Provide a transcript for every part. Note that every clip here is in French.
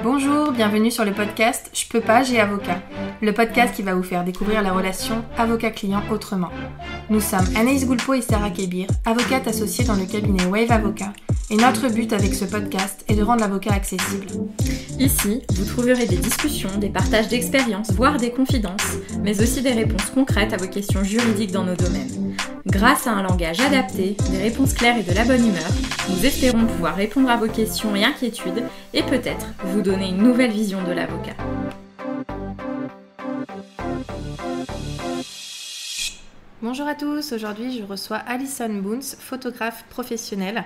Bonjour, bienvenue sur le podcast Je peux pas, j'ai avocat. Le podcast qui va vous faire découvrir la relation avocat-client autrement. Nous sommes Anaïs Goulpeau et Sarah Kébir, avocates associées dans le cabinet Wave Avocat. Et notre but avec ce podcast est de rendre l'avocat accessible. Ici, vous trouverez des discussions, des partages d'expériences, voire des confidences, mais aussi des réponses concrètes à vos questions juridiques dans nos domaines. Grâce à un langage adapté, des réponses claires et de la bonne humeur, nous espérons pouvoir répondre à vos questions et inquiétudes et peut-être vous donner une nouvelle vision de l'avocat. Bonjour à tous, aujourd'hui je reçois Alison Boons, photographe professionnelle.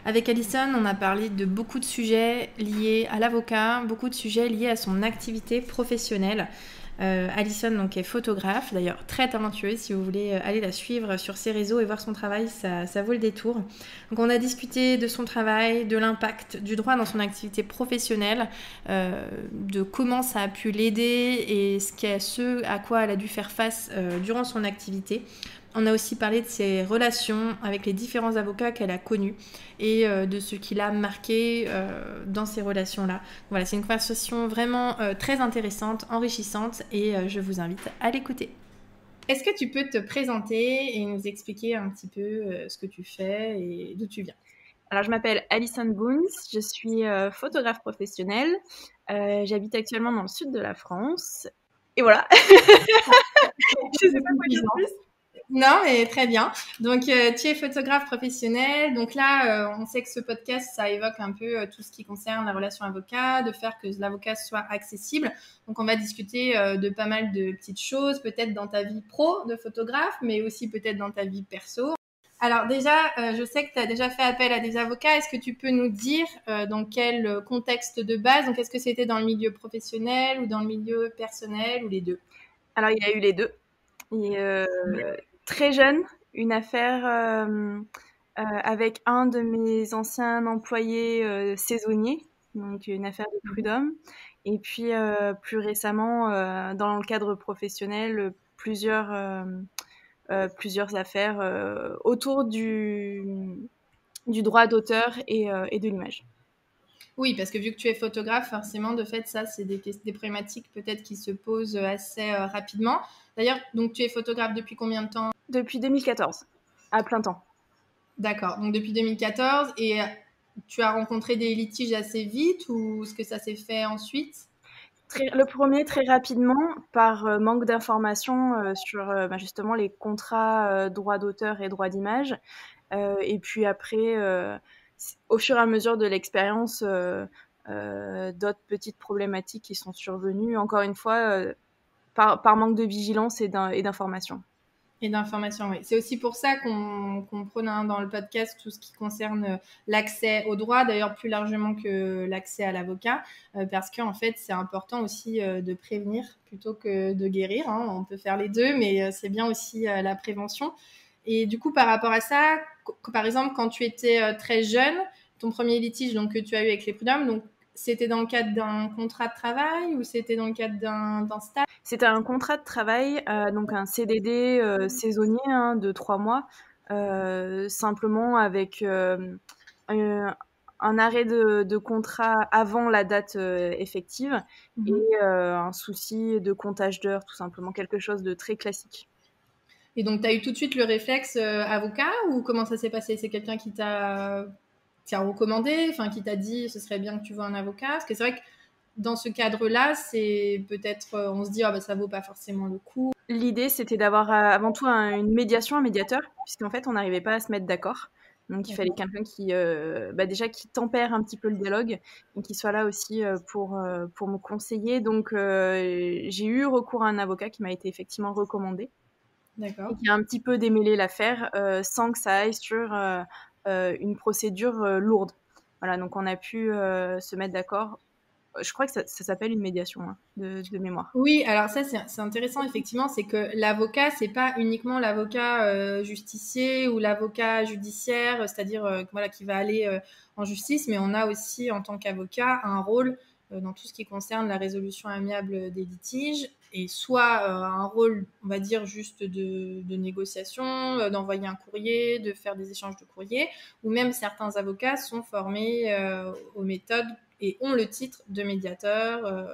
Avec Alison, on a parlé de beaucoup de sujets liés à l'avocat, beaucoup de sujets liés à son activité professionnelle. Alison donc, est photographe, d'ailleurs très talentueuse. Si vous voulez aller la suivre sur ses réseaux et voir son travail, ça vaut le détour. Donc on a discuté de son travail, de l'impact du droit dans son activité professionnelle, de comment ça a pu l'aider et ce à quoi elle a dû faire face durant son activité. On a aussi parlé de ses relations avec les différents avocats qu'elle a connus et de ce qui l'a marqué dans ces relations-là. Voilà, c'est une conversation vraiment très intéressante, enrichissante et je vous invite à l'écouter. Est-ce que tu peux te présenter et nous expliquer un petit peu ce que tu fais et d'où tu viens ? Alors, je m'appelle Alison Boons, je suis photographe professionnelle. J'habite actuellement dans le sud de la France. Et voilà. Je ne sais pas quoi dire plus. Non, mais très bien. Donc, tu es photographe professionnel. Donc là, on sait que ce podcast, ça évoque un peu tout ce qui concerne la relation avocat, de faire que l'avocat soit accessible. Donc, on va discuter de pas mal de petites choses, peut-être dans ta vie pro de photographe, mais aussi peut-être dans ta vie perso. Alors déjà, je sais que tu as déjà fait appel à des avocats. Est-ce que tu peux nous dire dans quel contexte de base? Donc, est-ce que c'était dans le milieu professionnel ou dans le milieu personnel ou les deux? Alors, il y a eu les deux. Et, très jeune, une affaire avec un de mes anciens employés saisonniers, donc une affaire de prud'homme. Et puis, plus récemment, dans le cadre professionnel, plusieurs affaires autour du droit d'auteur et de l'image. Oui, parce que vu que tu es photographe, forcément, de fait, ça, c'est des problématiques peut-être qui se posent assez rapidement. D'ailleurs, donc tu es photographe depuis combien de temps ? Depuis 2014, à plein temps. D'accord, donc depuis 2014, et tu as rencontré des litiges assez vite ou est-ce que ça s'est fait ensuite ? Le premier, très rapidement, par manque d'informations sur justement les contrats droit d'auteur et droit d'image. Et puis après, au fur et à mesure de l'expérience, d'autres petites problématiques qui sont survenues, encore une fois, par manque de vigilance et d'information. Et d'informations, oui. C'est aussi pour ça qu'on prône dans le podcast tout ce qui concerne l'accès au droit, d'ailleurs plus largement que l'accès à l'avocat, parce qu'en fait, c'est important aussi de prévenir plutôt que de guérir. Hein. On peut faire les deux, mais c'est bien aussi la prévention. Et du coup, par rapport à ça, par exemple, quand tu étais très jeune, ton premier litige donc, que tu as eu avec les prud'hommes, donc c'était dans le cadre d'un contrat de travail ou c'était dans le cadre d'un stage ? C'était un contrat de travail, donc un CDD saisonnier de 3 mois, simplement avec un arrêt de contrat avant la date effective et un souci de comptage d'heures, tout simplement, quelque chose de très classique. Et donc, tu as eu tout de suite le réflexe avocat ou comment ça s'est passé ? C'est quelqu'un qui t'a recommandé, enfin qui t'a dit ce serait bien que tu vois un avocat ? Parce que c'est vrai que dans ce cadre-là, c'est peut-être, on se dit ça vaut pas forcément le coup. L'idée, c'était d'avoir avant tout une médiation, un médiateur, puisqu'en fait, on n'arrivait pas à se mettre d'accord. Donc, il fallait quelqu'un qui, déjà, qui tempère un petit peu le dialogue et qui soit là aussi pour me conseiller. Donc, j'ai eu recours à un avocat qui m'a été effectivement recommandé. D'accord. Et qui a un petit peu démêlé l'affaire sans que ça aille sur une procédure lourde. Voilà, donc on a pu se mettre d'accord. Je crois que ça s'appelle une médiation de mémoire. Oui, alors ça c'est intéressant effectivement, c'est que l'avocat c'est pas uniquement l'avocat justicier ou l'avocat judiciaire, c'est-à-dire voilà qui va aller en justice, mais on a aussi en tant qu'avocat un rôle dans tout ce qui concerne la résolution amiable des litiges et soit un rôle on va dire juste de négociation, d'envoyer un courrier, de faire des échanges de courriers, ou même certains avocats sont formés aux méthodes et ont le titre de médiateur.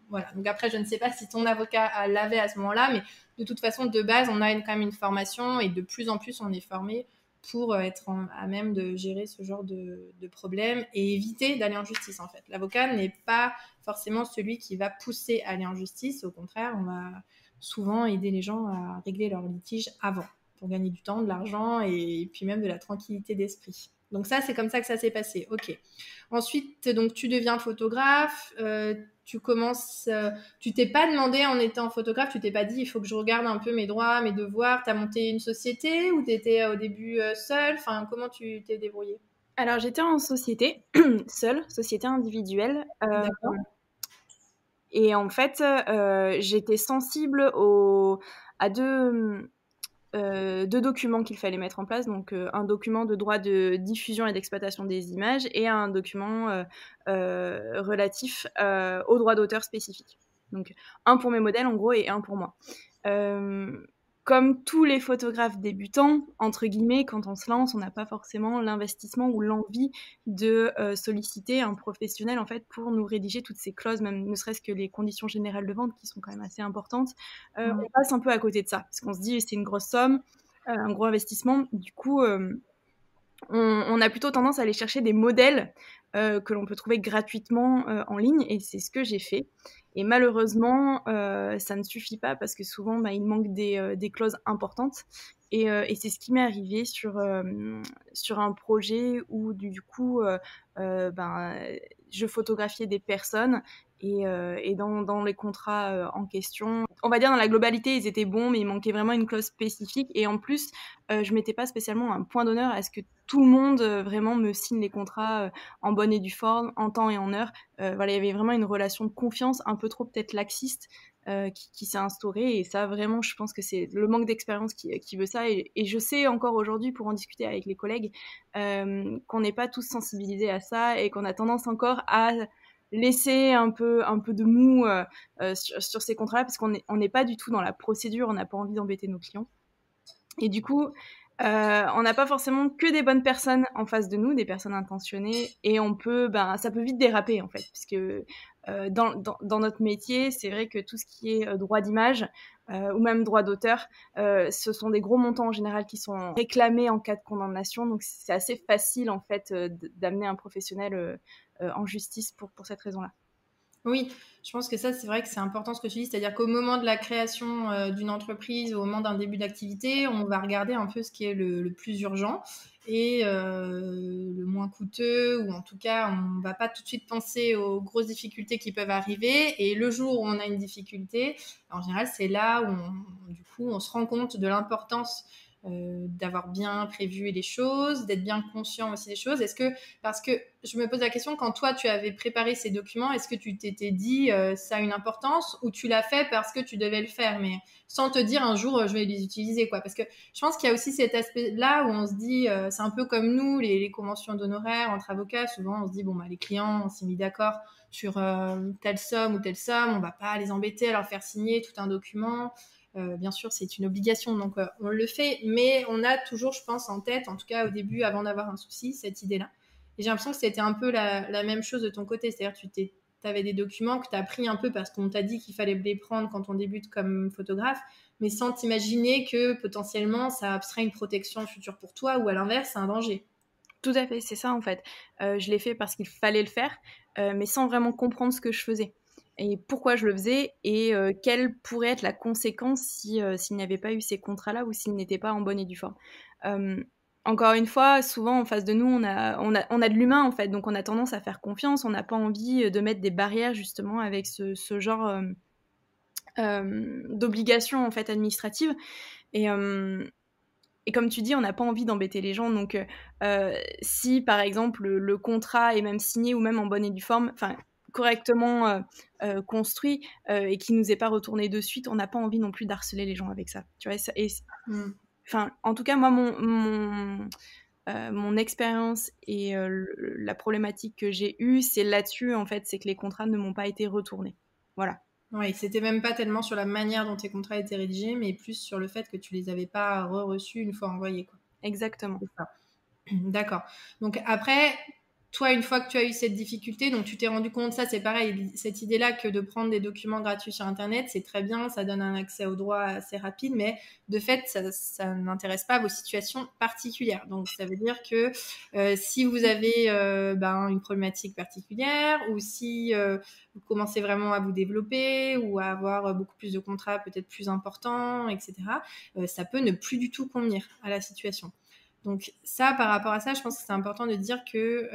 Voilà. Donc après, je ne sais pas si ton avocat l'avait à ce moment-là, mais de toute façon, de base, on a quand même une formation et de plus en plus, on est formé pour être à même de gérer ce genre de problème et éviter d'aller en justice, en fait. L'avocat n'est pas forcément celui qui va pousser à aller en justice. Au contraire, on va souvent aider les gens à régler leurs litiges avant pour gagner du temps, de l'argent et puis même de la tranquillité d'esprit. Donc ça, c'est comme ça que ça s'est passé. Ok. Ensuite, donc tu deviens photographe, tu commences, tu t'es pas demandé en étant photographe, tu t'es pas dit il faut que je regarde un peu mes droits, mes devoirs. T'as monté une société ou t'étais au début seule? Enfin, comment tu t'es débrouillée? Alors, j'étais en société, seule, société individuelle. D'accord. Et en fait, j'étais sensible à deux documents qu'il fallait mettre en place. Donc, un document de droit de diffusion et d'exploitation des images et un document relatif aux droits d'auteur spécifiques. Donc, un pour mes modèles, en gros, et un pour moi. Comme tous les photographes débutants, entre guillemets, quand on se lance, on n'a pas forcément l'investissement ou l'envie de solliciter un professionnel en fait pour nous rédiger toutes ces clauses, même ne serait-ce que les conditions générales de vente qui sont quand même assez importantes. On passe un peu à côté de ça parce qu'on se dit c'est une grosse somme, un gros investissement. Du coup, on a plutôt tendance à aller chercher des modèles que l'on peut trouver gratuitement en ligne et c'est ce que j'ai fait. Et malheureusement, ça ne suffit pas parce que souvent, il manque des clauses importantes. Et c'est ce qui m'est arrivé sur un projet où du coup, je photographiais des personnes et dans les contrats en question, on va dire dans la globalité, ils étaient bons, mais il manquait vraiment une clause spécifique. Et en plus, je mettais pas spécialement un point d'honneur à ce que tout le monde vraiment me signe les contrats en bonne et due forme, en temps et en heure. Voilà, il y avait vraiment une relation de confiance, un peu trop peut-être laxiste, qui s'est instaurée. Et ça, vraiment, je pense que c'est le manque d'expérience qui veut ça. Et je sais encore aujourd'hui, pour en discuter avec les collègues, qu'on n'est pas tous sensibilisés à ça et qu'on a tendance encore à laisser un peu de mou sur ces contrats-là parce qu'on n'est pas du tout dans la procédure, on n'a pas envie d'embêter nos clients. Et du coup, on n'a pas forcément que des bonnes personnes en face de nous, des personnes intentionnées, et ça peut vite déraper en fait, puisque dans notre métier, c'est vrai que tout ce qui est droit d'image ou même droit d'auteur, ce sont des gros montants en général qui sont réclamés en cas de condamnation, donc c'est assez facile en fait d'amener un professionnel en justice pour cette raison-là. Oui, je pense que ça, c'est vrai que c'est important ce que tu dis, c'est-à-dire qu'au moment de la création d'une entreprise, au moment d'un début d'activité, on va regarder un peu ce qui est le plus urgent et le moins coûteux, ou en tout cas, on ne va pas tout de suite penser aux grosses difficultés qui peuvent arriver. Et le jour où on a une difficulté, en général, c'est là où du coup, on se rend compte de l'importance d'avoir bien prévu les choses, d'être bien conscient aussi des choses. Parce que je me pose la question, quand toi tu avais préparé ces documents, est-ce que tu t'étais dit ça a une importance, ou tu l'as fait parce que tu devais le faire, mais sans te dire un jour je vais les utiliser, quoi? Parce que je pense qu'il y a aussi cet aspect-là où on se dit, c'est un peu comme nous, les conventions d'honoraires entre avocats, souvent on se dit, les clients, on s'est mis d'accord sur telle somme, on va pas les embêter à leur faire signer tout un document. Bien sûr, c'est une obligation, donc on le fait, mais on a toujours, je pense, en tête, en tout cas au début, avant d'avoir un souci, cette idée-là. Et j'ai l'impression que c'était un peu la même chose de ton côté, c'est-à-dire que tu avais des documents que tu as pris un peu parce qu'on t'a dit qu'il fallait les prendre quand on débute comme photographe, mais sans t'imaginer que potentiellement ça serait une protection future pour toi, ou à l'inverse, c'est un danger. Tout à fait, c'est ça en fait. Je l'ai fait parce qu'il fallait le faire, mais sans vraiment comprendre ce que je faisais et pourquoi je le faisais et quelle pourrait être la conséquence s'il n'y avait pas eu ces contrats-là ou s'ils n'étaient pas en bonne et due forme. Encore une fois, souvent en face de nous, on a de l'humain en fait, donc on a tendance à faire confiance, on n'a pas envie de mettre des barrières justement avec ce genre d'obligations en fait administratives. Et comme tu dis, on n'a pas envie d'embêter les gens. Donc, si par exemple le contrat est même signé ou même en bonne et due forme, enfin correctement construit et qui nous est pas retourné de suite, on n'a pas envie non plus d'harceler les gens avec ça. Tu vois, enfin, en tout cas, moi, mon expérience et la problématique que j'ai eue, c'est là-dessus en fait, c'est que les contrats ne m'ont pas été retournés. Voilà. Oui, c'était même pas tellement sur la manière dont tes contrats étaient rédigés, mais plus sur le fait que tu les avais pas reçus une fois envoyés, quoi. Exactement. C'est ça. D'accord. Donc après, toi, une fois que tu as eu cette difficulté, donc tu t'es rendu compte, ça c'est pareil, cette idée-là que de prendre des documents gratuits sur Internet, c'est très bien, ça donne un accès au droit assez rapide, mais de fait, ça n'intéresse pas vos situations particulières. Donc ça veut dire que si vous avez une problématique particulière, ou si vous commencez vraiment à vous développer, ou à avoir beaucoup plus de contrats peut-être plus importants, etc., ça peut ne plus du tout convenir à la situation. Donc ça, par rapport à ça, je pense que c'est important de dire que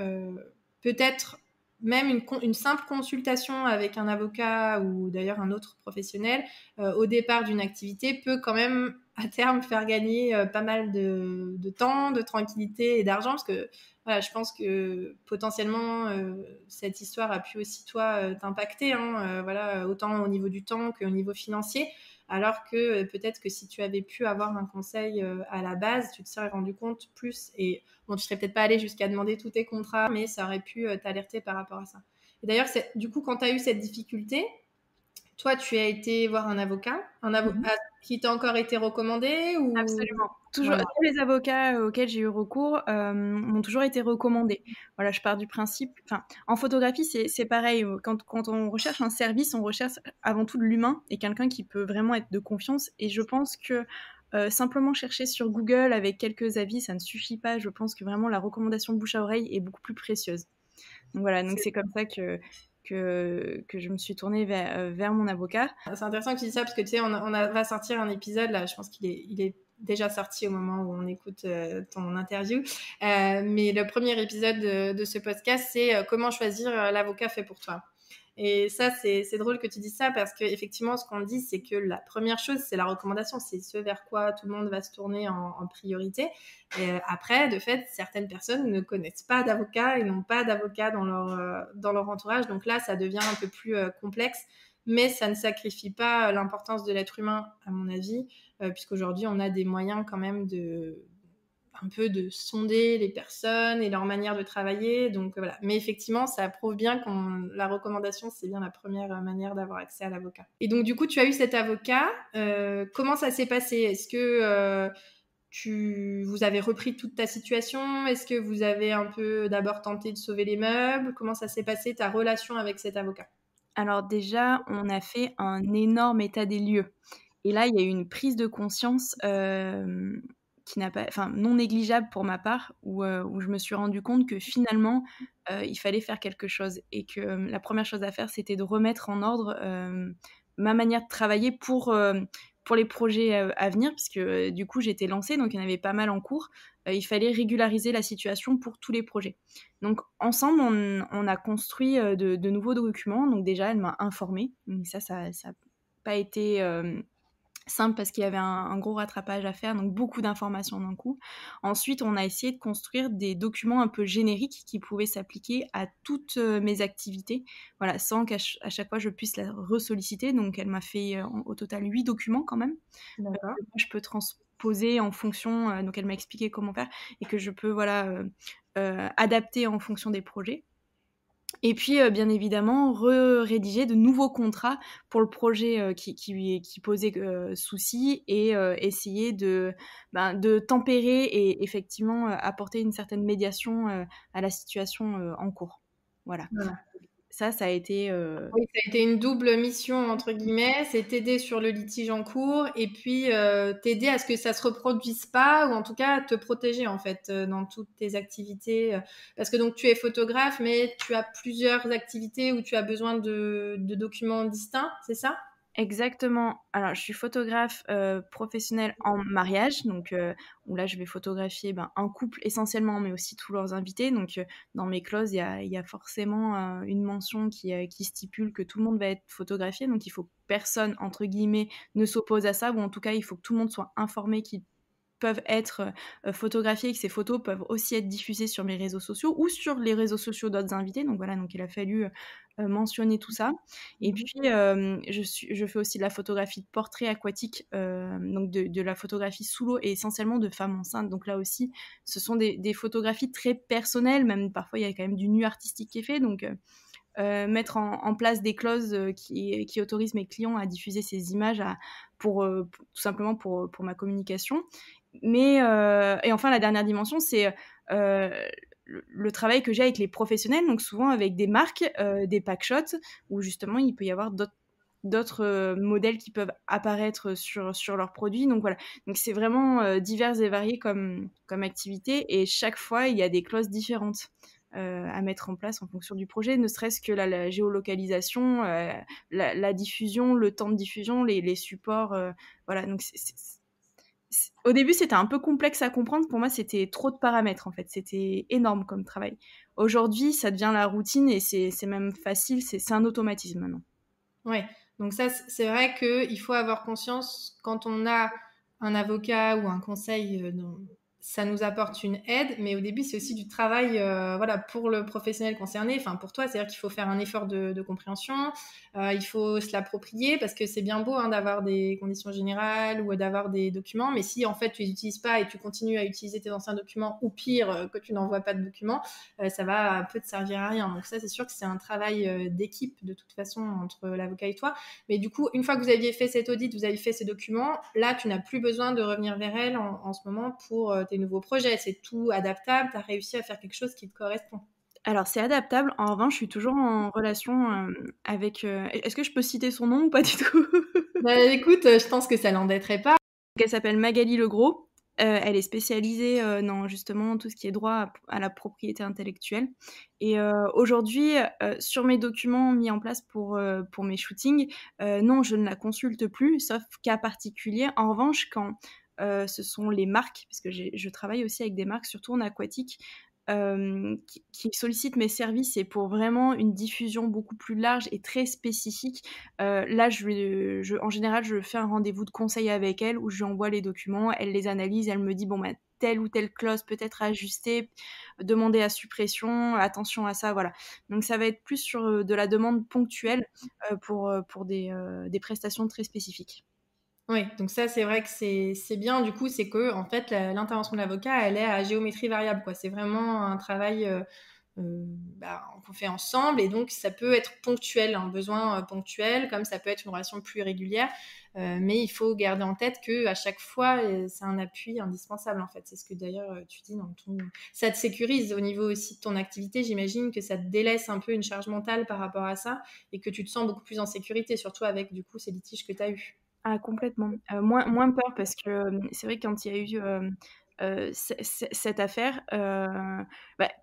peut-être même une simple consultation avec un avocat ou d'ailleurs un autre professionnel au départ d'une activité peut quand même à terme faire gagner pas mal de temps, de tranquillité et d'argent, parce que voilà, je pense que potentiellement cette histoire a pu aussi toi t'impacter, voilà, autant au niveau du temps qu'au niveau financier. Alors que peut-être que si tu avais pu avoir un conseil à la base, tu te serais rendu compte plus. Et bon, tu serais peut-être pas allé jusqu'à demander tous tes contrats, mais ça aurait pu t'alerter par rapport à ça. Et d'ailleurs, du coup, quand tu as eu cette difficulté, toi, tu as été voir un avocat qui t'a encore été recommandé ou... Absolument. Toujours, Voilà. tous les avocats auxquels j'ai eu recours m'ont toujours été recommandés. Voilà, je pars du principe. Enfin, en photographie, c'est pareil. Quand on recherche un service, on recherche avant tout de l'humain et quelqu'un qui peut vraiment être de confiance. Et je pense que simplement chercher sur Google avec quelques avis, ça ne suffit pas. Je pense que vraiment la recommandation bouche à oreille est beaucoup plus précieuse. Donc voilà, donc c'est comme ça que je me suis tournée vers mon avocat. C'est intéressant que tu dis ça parce que tu sais, va sortir un épisode là, je pense qu'il est déjà sorti au moment où on écoute ton interview. Mais le premier épisode de ce podcast, c'est comment choisir l'avocat fait pour toi. Et ça, c'est drôle que tu dises ça parce qu'effectivement, ce qu'on dit, c'est que la première chose, c'est la recommandation. C'est ce vers quoi tout le monde va se tourner en priorité. Et après, de fait, certaines personnes ne connaissent pas d'avocat et n'ont pas d'avocat dans leur entourage. Donc là, ça devient un peu plus complexe. Mais ça ne sacrifie pas l'importance de l'être humain, à mon avis, puisqu'aujourd'hui, on a des moyens quand même un peu de sonder les personnes et leur manière de travailler. Donc voilà. Mais effectivement, ça prouve bien que la recommandation, c'est bien la première manière d'avoir accès à l'avocat. Et donc du coup, tu as eu cet avocat. Comment ça s'est passé? Est-ce que vous avez repris toute ta situation? Est-ce que vous avez un peu d'abord tenté de sauver les meubles? Comment ça s'est passé ta relation avec cet avocat? Alors déjà, on a fait un énorme état des lieux. Et là, il y a eu une prise de conscience non négligeable pour ma part, où je me suis rendu compte que finalement, il fallait faire quelque chose. Et que la première chose à faire, c'était de remettre en ordre ma manière de travailler pour les projets à venir, puisque du coup, j'étais lancée, donc il y en avait pas mal en cours. Il fallait régulariser la situation pour tous les projets. Donc ensemble, on a construit de nouveaux documents. Donc déjà, elle m'a informée. Donc ça n'a pas été simple parce qu'il y avait un gros rattrapage à faire, donc beaucoup d'informations d'un coup. Ensuite, on a essayé de construire des documents un peu génériques qui pouvaient s'appliquer à toutes mes activités, voilà, sans qu'à chaque fois je puisse la ressolliciter. Donc elle m'a fait au total 8 documents quand même. D'accord. Je peux transposer en fonction, donc elle m'a expliqué comment faire, et que je peux adapter en fonction des projets. Et puis, bien évidemment, rédiger de nouveaux contrats pour le projet qui posait souci, et essayer de tempérer et effectivement apporter une certaine médiation à la situation en cours. Voilà. Ça a été... Oui, ça a été une double mission, entre guillemets. C'est t'aider sur le litige en cours et puis t'aider à ce que ça se reproduise pas, ou en tout cas te protéger en fait dans toutes tes activités. Parce que donc tu es photographe, mais tu as plusieurs activités où tu as besoin de documents distincts, c'est ça? Exactement. Alors, je suis photographe professionnelle en mariage, donc où là, je vais photographier un couple essentiellement, mais aussi tous leurs invités. Donc, dans mes clauses, il y a forcément une mention qui stipule que tout le monde va être photographié. Donc, il faut que personne, entre guillemets, ne s'oppose à ça, ou en tout cas, il faut que tout le monde soit informé qu'ils peuvent être photographiées, et que ces photos peuvent aussi être diffusées sur mes réseaux sociaux ou sur les réseaux sociaux d'autres invités. Donc voilà, donc il a fallu mentionner tout ça. Et puis je fais aussi de la photographie de portrait aquatique, donc de la photographie sous l'eau, et essentiellement de femmes enceintes. Donc là aussi, ce sont des photographies très personnelles, même parfois il y a quand même du nu artistique qui est fait. Donc mettre en place des clauses qui autorisent mes clients à diffuser ces images tout simplement pour ma communication. Mais et enfin, la dernière dimension, c'est le travail que j'ai avec les professionnels, donc souvent avec des marques, des packshots, où justement il peut y avoir d'autres modèles qui peuvent apparaître sur leurs produits. Donc voilà, donc c'est vraiment divers et varié comme activité, et chaque fois il y a des clauses différentes à mettre en place en fonction du projet, ne serait-ce que la géolocalisation, la diffusion, le temps de diffusion, les supports, voilà. Donc au début c'était un peu complexe à comprendre, pour moi c'était trop de paramètres en fait, c'était énorme comme travail. Aujourd'hui ça devient la routine et c'est même facile, c'est un automatisme maintenant. Ouais, donc ça, c'est vrai qu'il faut avoir conscience quand on a un avocat ou un conseil, ça nous apporte une aide, mais au début, c'est aussi du travail voilà, pour le professionnel concerné, enfin pour toi, c'est-à-dire qu'il faut faire un effort de compréhension, il faut se l'approprier, parce que c'est bien beau hein, d'avoir des conditions générales ou d'avoir des documents, mais si en fait tu les utilises pas et tu continues à utiliser tes anciens documents, ou pire, que tu n'envoies pas de documents, ça va un peu te servir à rien. Donc ça, c'est sûr que c'est un travail d'équipe de toute façon entre l'avocat et toi. Mais du coup, une fois que vous aviez fait cet audit, vous avez fait ces documents, là, tu n'as plus besoin de revenir vers elle en ce moment pour tes nouveaux projets. C'est tout adaptable, tu as réussi à faire quelque chose qui te correspond. Alors, c'est adaptable. En revanche, je suis toujours en relation avec... Est-ce que je peux citer son nom ou pas du tout? Bah, écoute, je pense que ça l'embêterait pas. Elle s'appelle Magali Legros. Elle est spécialisée dans justement tout ce qui est droit à la propriété intellectuelle. Et aujourd'hui, sur mes documents mis en place pour mes shootings, non, je ne la consulte plus, sauf cas particulier. En revanche, quand ce sont les marques, puisque je travaille aussi avec des marques, surtout en aquatique, qui sollicitent mes services, et pour vraiment une diffusion beaucoup plus large et très spécifique, là en général je fais un rendez-vous de conseil avec elle où je lui envoie les documents, elle les analyse, elle me dit bon bah telle ou telle clause peut être ajustée, demander à suppression, attention à ça, voilà. Donc ça va être plus sur de la demande ponctuelle pour des prestations très spécifiques. Oui, donc ça, c'est vrai que c'est bien. Du coup, c'est que en fait, l'intervention de l'avocat, elle est à géométrie variable, quoi. C'est vraiment un travail qu'on fait ensemble, et donc ça peut être ponctuel, un besoin ponctuel, comme ça peut être une relation plus régulière. Mais il faut garder en tête que à chaque fois, c'est un appui indispensable, en fait. C'est ce que d'ailleurs tu dis dans ton... Ça te sécurise au niveau aussi de ton activité. J'imagine que ça te délaisse un peu une charge mentale par rapport à ça, et que tu te sens beaucoup plus en sécurité, surtout avec du coup ces litiges que tu as eus. Ah complètement. Moins peur, parce que, c'est vrai que quand il y a eu, cette affaire,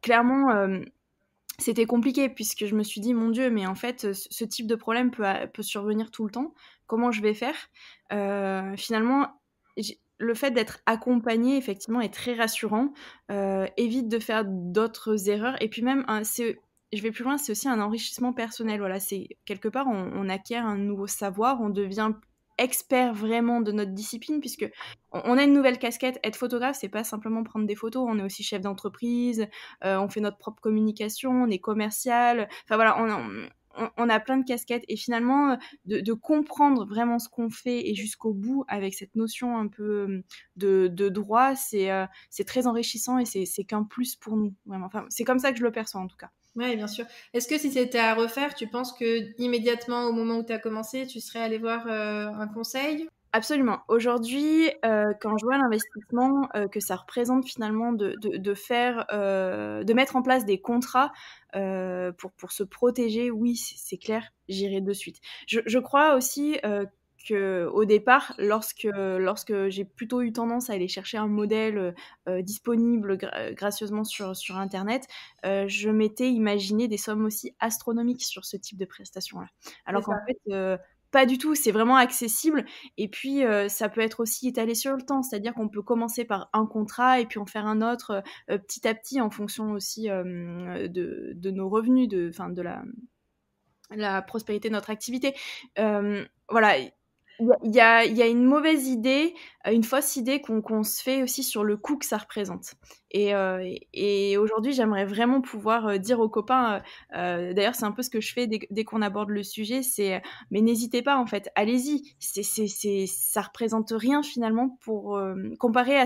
clairement, c'était compliqué, puisque je me suis dit: «Mon Dieu, mais en fait, ce type de problème peut survenir tout le temps. Comment je vais faire?» Finalement, le fait d'être accompagnée effectivement est très rassurant, évite de faire d'autres erreurs, et puis même je vais plus loin, c'est aussi un enrichissement personnel. Voilà, c'est quelque part on acquiert un nouveau savoir, on devient expert vraiment de notre discipline, puisque on a une nouvelle casquette. Être photographe, c'est pas simplement prendre des photos, on est aussi chef d'entreprise, on fait notre propre communication, on est commercial, enfin voilà, on a plein de casquettes, et finalement de comprendre vraiment ce qu'on fait et jusqu'au bout avec cette notion un peu de droit, c'est très enrichissant, et c'est qu'un plus pour nous, vraiment. Enfin, c'est comme ça que je le perçois en tout cas. Oui, bien sûr. Est-ce que si c'était à refaire, tu penses que immédiatement au moment où tu as commencé, tu serais allé voir un conseil? Absolument. Aujourd'hui, quand je vois l'investissement que ça représente finalement de faire, de mettre en place des contrats pour se protéger, oui, c'est clair, j'irai de suite. Je crois aussi qu'au départ, lorsque j'ai plutôt eu tendance à aller chercher un modèle disponible gracieusement sur Internet, je m'étais imaginé des sommes aussi astronomiques sur ce type de prestations-là. Alors qu'en fait, pas du tout, c'est vraiment accessible, et puis ça peut être aussi étalé sur le temps, c'est-à-dire qu'on peut commencer par un contrat et puis en faire un autre petit à petit, en fonction aussi de nos revenus, de la prospérité de notre activité. Voilà, il y a une mauvaise idée, une fausse idée qu'on se fait aussi sur le coût que ça représente. Et aujourd'hui, j'aimerais vraiment pouvoir dire aux copains, d'ailleurs c'est un peu ce que je fais dès qu'on aborde le sujet, c'est mais n'hésitez pas, en fait, allez-y, ça représente rien finalement pour comparé à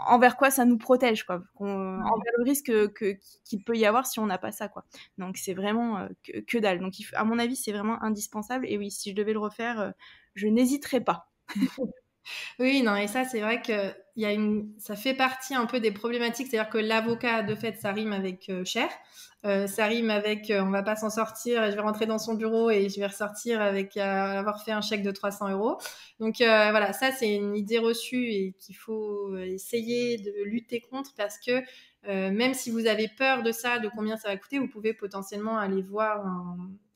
envers quoi ça nous protège, quoi, envers le risque qu'il peut y avoir si on n'a pas ça, quoi. Donc c'est vraiment que dalle. Donc à mon avis, c'est vraiment indispensable, et oui, si je devais le refaire, je n'hésiterais pas. Oui, non, et ça, c'est vrai que ça fait partie un peu des problématiques. C'est-à-dire que l'avocat, de fait, ça rime avec cher. Ça rime avec on va pas s'en sortir et je vais rentrer dans son bureau et je vais ressortir avec avoir fait un chèque de 300 euros. Donc voilà, ça, c'est une idée reçue et qu'il faut essayer de lutter contre parce que même si vous avez peur de ça, de combien ça va coûter, vous pouvez potentiellement aller voir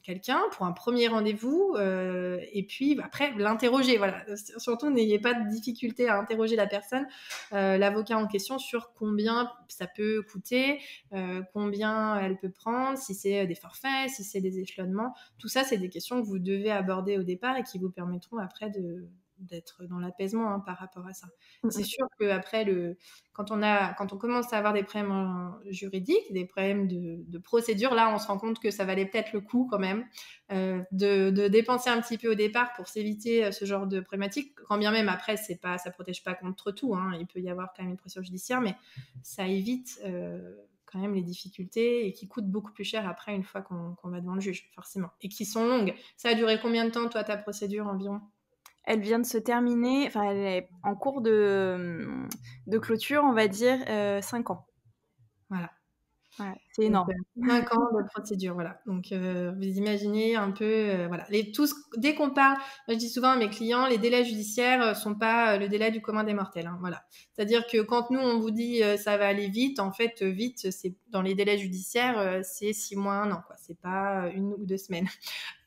quelqu'un pour un premier rendez-vous et puis après l'interroger. Voilà. Surtout, n'ayez pas de difficulté à interroger la personne, l'avocat en question, sur combien ça peut coûter, combien elle peut prendre, si c'est des forfaits, si c'est des échelonnements. Tout ça, c'est des questions que vous devez aborder au départ et qui vous permettront après d'être dans l'apaisement par rapport à ça. C'est sûr qu'après, quand on commence à avoir des problèmes juridiques, des problèmes de procédure, là, on se rend compte que ça valait peut-être le coup quand même de dépenser un petit peu au départ pour s'éviter ce genre de problématique. Quand bien même, après, ça protège pas contre tout. Il peut y avoir quand même une procédure judiciaire, mais ça évite quand même les difficultés et qui coûtent beaucoup plus cher après une fois qu'on va devant le juge, forcément. Et qui sont longues. Ça a duré combien de temps, toi, ta procédure environ ? Elle vient de se terminer, enfin elle est en cours de clôture, on va dire 5 ans. Voilà. Ouais, c'est énorme. 5 ans de procédure, voilà. Donc, vous imaginez un peu, voilà. Dès qu'on parle, moi je dis souvent à mes clients, les délais judiciaires sont pas le délai du commun des mortels. Voilà. C'est-à-dire que quand nous, on vous dit ça va aller vite, en fait, vite, c'est dans les délais judiciaires, c'est 6 mois, 1 an, quoi. C'est pas 1 ou 2 semaines.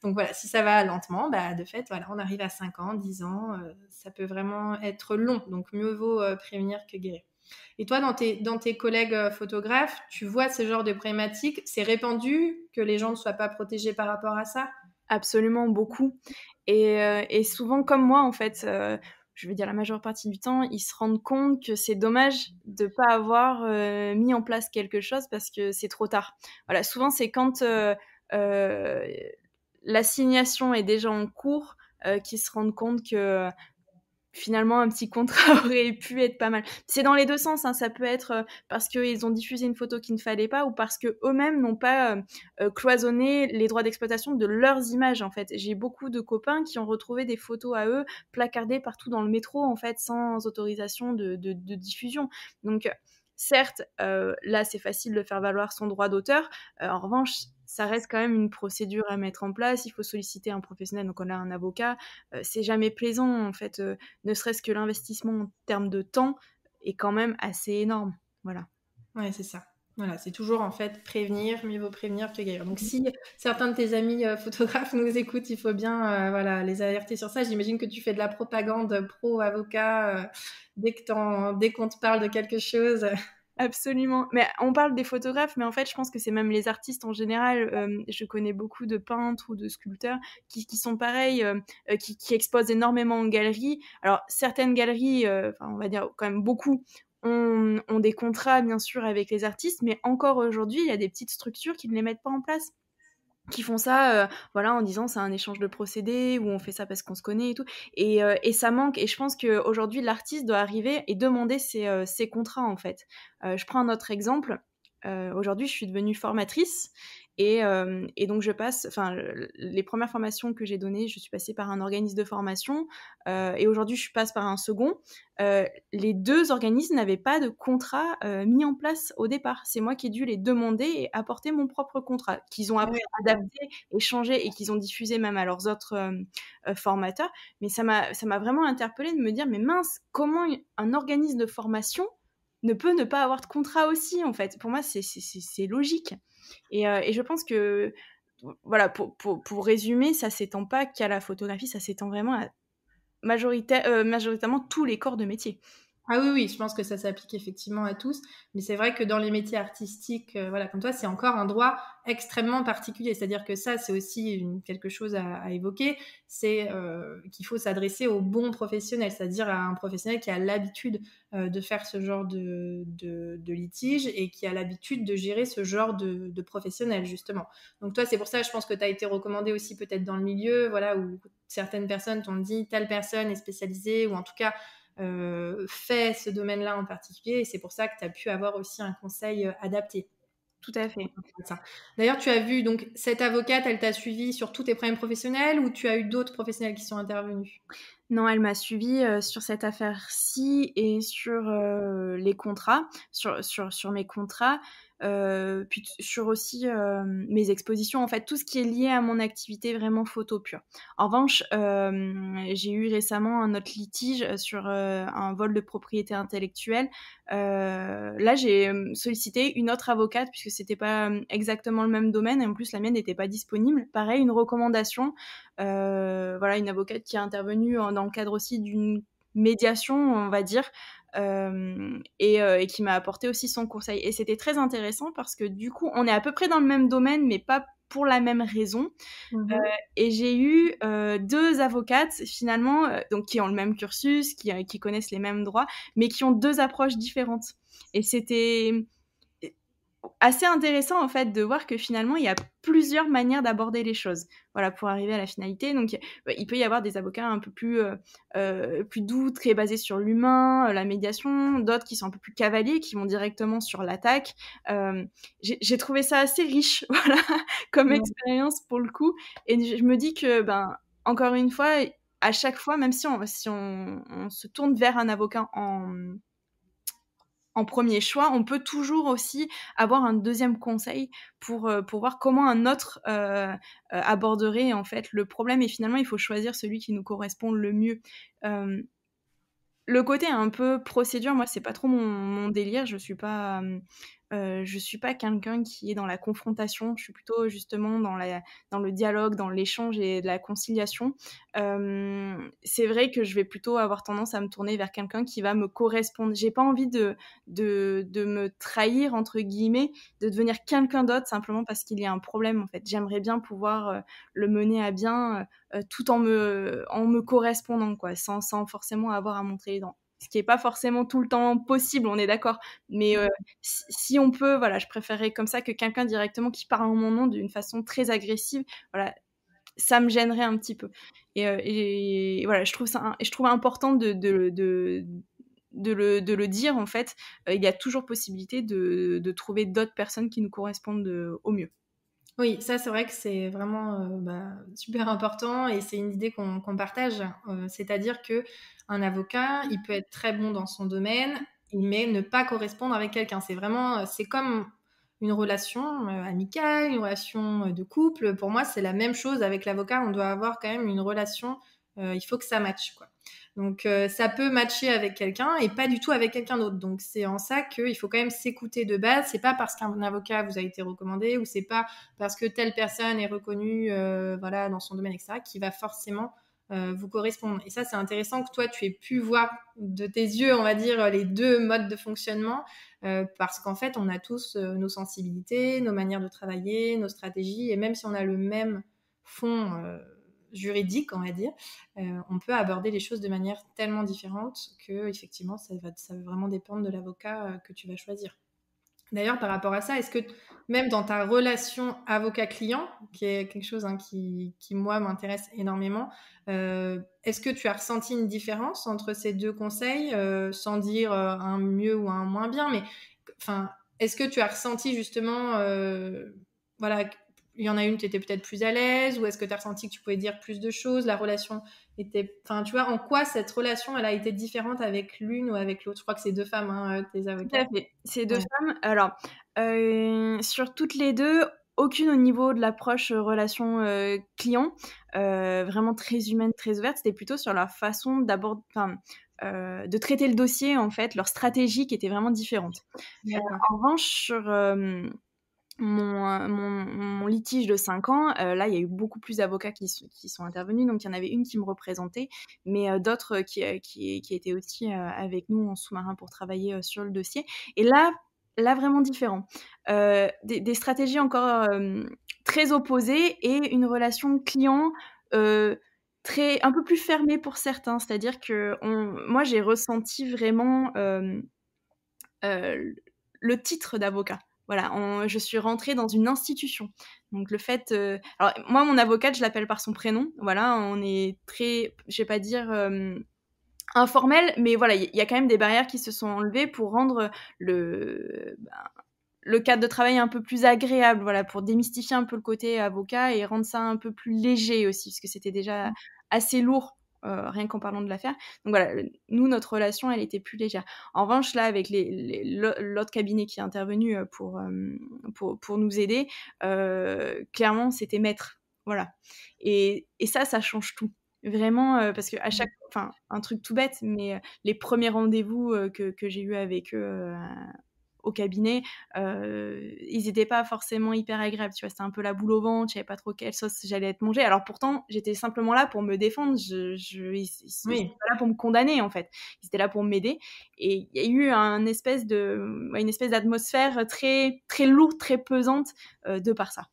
Donc voilà, si ça va lentement, de fait, voilà, on arrive à 5 ans, 10 ans, ça peut vraiment être long. Donc, mieux vaut prévenir que guérir. Et toi, dans tes collègues photographes, tu vois ce genre de problématiques? C'est répandu que les gens ne soient pas protégés par rapport à ça? Absolument, beaucoup. Et souvent, comme moi, en fait, je veux dire la majeure partie du temps, ils se rendent compte que c'est dommage de ne pas avoir mis en place quelque chose parce que c'est trop tard. Voilà, souvent, c'est quand l'assignation est déjà en cours qu'ils se rendent compte que finalement un petit contrat aurait pu être pas mal. C'est dans les deux sens, ça peut être parce qu'ils ont diffusé une photo qu'il ne fallait pas ou parce que eux-mêmes n'ont pas cloisonné les droits d'exploitation de leurs images en fait. J'ai beaucoup de copains qui ont retrouvé des photos à eux placardées partout dans le métro en fait sans autorisation de diffusion. Donc certes, là c'est facile de faire valoir son droit d'auteur. En revanche, ça reste quand même une procédure à mettre en place. Il faut solliciter un professionnel, donc on a un avocat. C'est jamais plaisant en fait. Ne serait-ce que l'investissement en termes de temps est quand même assez énorme. Voilà. Ouais, c'est ça. Voilà, c'est toujours en fait prévenir, mieux vaut prévenir que guérir. Donc si certains de tes amis photographes nous écoutent, il faut bien voilà, les alerter sur ça. J'imagine que tu fais de la propagande pro-avocat dès qu'on te parle de quelque chose. Absolument. Mais on parle des photographes, mais en fait, je pense que c'est même les artistes en général. Je connais beaucoup de peintres ou de sculpteurs qui sont pareils, qui exposent énormément en galerie. Alors, certaines galeries, on va dire quand même beaucoup, ont des contrats, bien sûr, avec les artistes, mais encore aujourd'hui, il y a des petites structures qui ne les mettent pas en place, qui font ça voilà en disant c'est un échange de procédés ou on fait ça parce qu'on se connaît et tout et ça manque et je pense qu'aujourd'hui l'artiste doit arriver et demander ses contrats en fait. Je prends un autre exemple. Aujourd'hui je suis devenue formatrice et donc je passe, enfin les premières formations que j'ai données, je suis passée par un organisme de formation et aujourd'hui je passe par un second. Les deux organismes n'avaient pas de contrat mis en place au départ. C'est moi qui ai dû les demander et apporter mon propre contrat, qu'ils ont après adapté et changé et qu'ils ont diffusé même à leurs autres formateurs. Mais ça m'a vraiment interpellée de me dire, mais mince, comment un organisme de formation ne peut ne pas avoir de contrat aussi, en fait. Pour moi, c'est logique. Et je pense que, voilà, pour résumer, ça s'étend pas qu'à la photographie, ça s'étend vraiment à majoritairement tous les corps de métier. Ah oui, oui, je pense que ça s'applique effectivement à tous, mais c'est vrai que dans les métiers artistiques, voilà, comme toi, c'est encore un droit extrêmement particulier. C'est-à-dire que ça, c'est aussi quelque chose à évoquer, c'est qu'il faut s'adresser au bon professionnel, c'est-à-dire à un professionnel qui a l'habitude de faire ce genre de litige et qui a l'habitude de gérer ce genre de professionnel, justement. Donc toi, c'est pour ça, je pense que tu as été recommandé aussi peut-être dans le milieu, voilà, où certaines personnes t'ont dit telle personne est spécialisée, ou en tout cas fait ce domaine-là en particulier, et c'est pour ça que tu as pu avoir aussi un conseil adapté. Tout à fait. D'ailleurs, tu as vu, donc, cette avocate, elle t'a suivi sur tous tes problèmes professionnels ou tu as eu d'autres professionnels qui sont intervenus? Non, elle m'a suivie sur cette affaire-ci et sur les contrats, sur mes contrats, puis sur aussi mes expositions, en fait, tout ce qui est lié à mon activité vraiment photo pure. En revanche, j'ai eu récemment un autre litige sur un vol de propriété intellectuelle. Là, j'ai sollicité une autre avocate puisque c'était pas exactement le même domaine et en plus la mienne n'était pas disponible. Pareil, une recommandation. Voilà, une avocate qui est intervenue dans le cadre aussi d'une médiation, on va dire, et qui m'a apporté aussi son conseil. Et c'était très intéressant parce que du coup, on est à peu près dans le même domaine, mais pas pour la même raison. Et j'ai eu deux avocates finalement, donc qui ont le même cursus, qui connaissent les mêmes droits, mais qui ont deux approches différentes. Et c'était assez intéressant en fait de voir que finalement il y a plusieurs manières d'aborder les choses, voilà, pour arriver à la finalité. Donc il peut y avoir des avocats un peu plus doux, très basés sur l'humain, la médiation, d'autres qui sont un peu plus cavaliers, qui vont directement sur l'attaque. J'ai trouvé ça assez riche, voilà, comme expérience pour le coup, et je me dis que encore une fois, à chaque fois, même si on se tourne vers un avocat en premier choix, on peut toujours aussi avoir un deuxième conseil pour voir comment un autre aborderait en fait le problème. Et finalement, il faut choisir celui qui nous correspond le mieux. Le côté un peu procédure, moi, c'est pas trop mon délire. Je suis pas quelqu'un qui est dans la confrontation. Je suis plutôt justement dans le dialogue, dans l'échange et de la conciliation. C'est vrai que je vais plutôt avoir tendance à me tourner vers quelqu'un qui va me correspondre. J'ai pas envie de me trahir, entre guillemets, de devenir quelqu'un d'autre simplement parce qu'il y a un problème, en fait. J'aimerais bien pouvoir le mener à bien tout en me correspondant, quoi, sans forcément avoir à montrer les dents. Ce qui n'est pas forcément tout le temps possible, on est d'accord. Mais si on peut, voilà, je préférerais comme ça que quelqu'un directement qui parle en mon nom d'une façon très agressive. Voilà, ça me gênerait un petit peu. Et voilà, je trouve important de le dire, en fait. Il y a toujours possibilité de trouver d'autres personnes qui nous correspondent au mieux. Oui, ça c'est vrai que c'est vraiment super important et c'est une idée qu'on partage. C'est-à-dire que un avocat, il peut être très bon dans son domaine, mais ne pas correspondre avec quelqu'un. C'est comme une relation amicale, une relation de couple. Pour moi, c'est la même chose avec l'avocat. On doit avoir quand même une relation. Il faut que ça matche, quoi. Donc ça peut matcher avec quelqu'un et pas du tout avec quelqu'un d'autre. Donc c'est en ça qu'il faut quand même s'écouter de base. C'est pas parce qu'un avocat vous a été recommandé ou c'est pas parce que telle personne est reconnue voilà, dans son domaine, etc., qui va forcément vous correspondre. Et ça, c'est intéressant que toi, tu aies pu voir de tes yeux, on va dire, les deux modes de fonctionnement, parce qu'en fait, on a tous nos sensibilités, nos manières de travailler, nos stratégies, et même si on a le même fond juridique, on va dire, on peut aborder les choses de manière tellement différente que, effectivement, ça va vraiment dépendre de l'avocat que tu vas choisir. D'ailleurs, par rapport à ça, est-ce que même dans ta relation avocat-client, qui est quelque chose qui moi, m'intéresse énormément, est-ce que tu as ressenti une différence entre ces deux conseils, sans dire un mieux ou un moins bien, mais est-ce que tu as ressenti justement, voilà, il y en a une, tu étais peut-être plus à l'aise, ou est-ce que tu as ressenti que tu pouvais dire plus de choses, la relation était... Enfin, tu vois, en quoi cette relation, elle a été différente avec l'une ou avec l'autre? Je crois que c'est deux femmes, hein, tes avocats. Tout à fait. C'est deux femmes. Alors, sur toutes les deux, aucune au niveau de l'approche relation client, vraiment très humaine, très ouverte. C'était plutôt sur leur façon d'aborder, de traiter le dossier, en fait, leur stratégie qui était vraiment différente. En revanche, sur mon litige de 5 ans, là, il y a eu beaucoup plus d'avocats qui sont intervenus. Donc, il y en avait une qui me représentait, mais d'autres qui étaient aussi avec nous en sous-marin pour travailler sur le dossier. Et là vraiment différent. Des stratégies encore très opposées et une relation client un peu plus fermée pour certains. C'est-à-dire que moi, j'ai ressenti vraiment le titre d'avocat. Voilà, je suis rentrée dans une institution. Donc le fait... alors moi, mon avocate, je l'appelle par son prénom. Voilà, on est très, je vais pas dire informel, mais voilà, il y a quand même des barrières qui se sont enlevées pour rendre le cadre de travail un peu plus agréable, voilà, pour démystifier un peu le côté avocat et rendre ça un peu plus léger aussi, parce que c'était déjà assez lourd rien qu'en parlant de l'affaire. Donc voilà, nous, notre relation, elle était plus légère. En revanche, là, avec l'autre cabinet qui est intervenu pour nous aider, clairement, c'était maître. Voilà. Et ça change tout. Vraiment, parce qu'à chaque... Enfin, un truc tout bête, mais les premiers rendez-vous que j'ai eus avec eux au cabinet, ils n'étaient pas forcément hyper agréables, tu vois, c'était un peu la boule au ventre, je savais pas trop quelle sauce j'allais être mangée. Alors pourtant, j'étais simplement là pour me défendre, ils étaient pas là pour me condamner, en fait. Ils étaient là pour m'aider. Et il y a eu une espèce d'atmosphère très, très lourde, très pesante de par ça.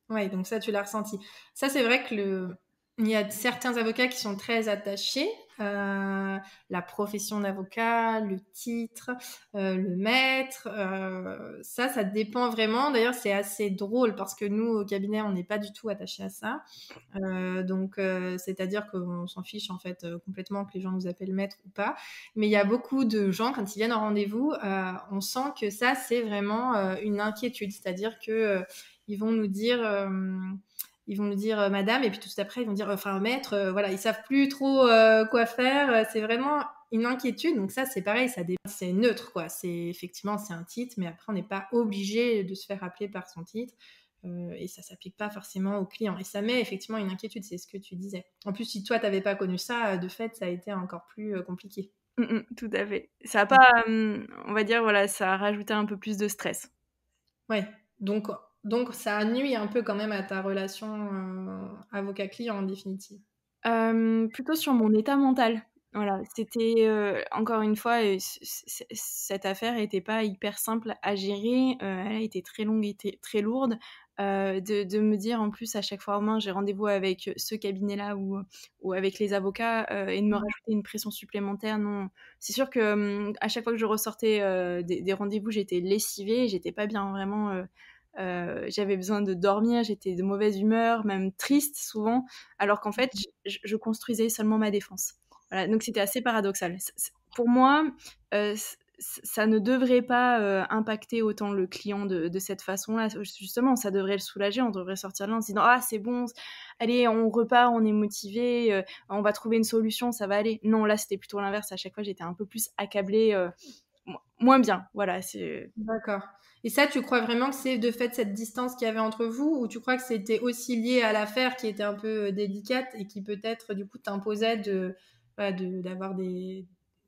Ouais, donc ça, tu l'as ressenti. Ça, c'est vrai que il y a certains avocats qui sont très attachés à la profession d'avocat, le titre, le maître. Ça dépend vraiment. D'ailleurs, c'est assez drôle parce que nous, au cabinet, on n'est pas du tout attachés à ça. Donc, c'est-à-dire qu'on s'en fiche en fait complètement que les gens nous appellent maître ou pas. Mais il y a beaucoup de gens, quand ils viennent en rendez-vous, on sent que ça, c'est vraiment une inquiétude. C'est-à-dire que ils vont nous dire madame, et puis tout après ils vont dire enfin maître, voilà, ils savent plus trop quoi faire, c'est vraiment une inquiétude. Donc ça, c'est pareil, c'est neutre, quoi. Effectivement, c'est un titre, mais après on n'est pas obligé de se faire appeler par son titre, et ça s'applique pas forcément aux clients, et ça met effectivement une inquiétude, c'est ce que tu disais. En plus, si toi t'avais pas connu ça, de fait ça a été encore plus compliqué. Tout à fait. Ça a pas, on va dire, voilà, ça a rajouté un peu plus de stress. Ouais, donc ça nuit un peu quand même à ta relation avocat-client en définitive. Plutôt sur mon état mental. Voilà, c'était encore une fois, cette affaire n'était pas hyper simple à gérer. Elle a été très longue et très lourde. De me dire en plus à chaque fois, j'ai rendez-vous avec ce cabinet-là ou avec les avocats, et de me rajouter une pression supplémentaire. Non, c'est sûr que à chaque fois que je ressortais des rendez-vous, j'étais lessivée, j'étais pas bien, vraiment. J'avais besoin de dormir, j'étais de mauvaise humeur, même triste souvent, alors qu'en fait, je construisais seulement ma défense. Voilà, donc c'était assez paradoxal. Pour moi, ça ne devrait pas impacter autant le client de cette façon-là. Justement, ça devrait le soulager. On devrait sortir de là en se disant « Ah, c'est bon, allez, on repart, on est motivé, on va trouver une solution, ça va aller. » Non, là, c'était plutôt l'inverse. À chaque fois, j'étais un peu plus accablée, moins bien. Voilà, c'est... D'accord. Et ça, tu crois vraiment que c'est de fait cette distance qu'il y avait entre vous, ou tu crois que c'était aussi lié à l'affaire qui était un peu délicate et qui peut-être du coup t'imposait d'avoir des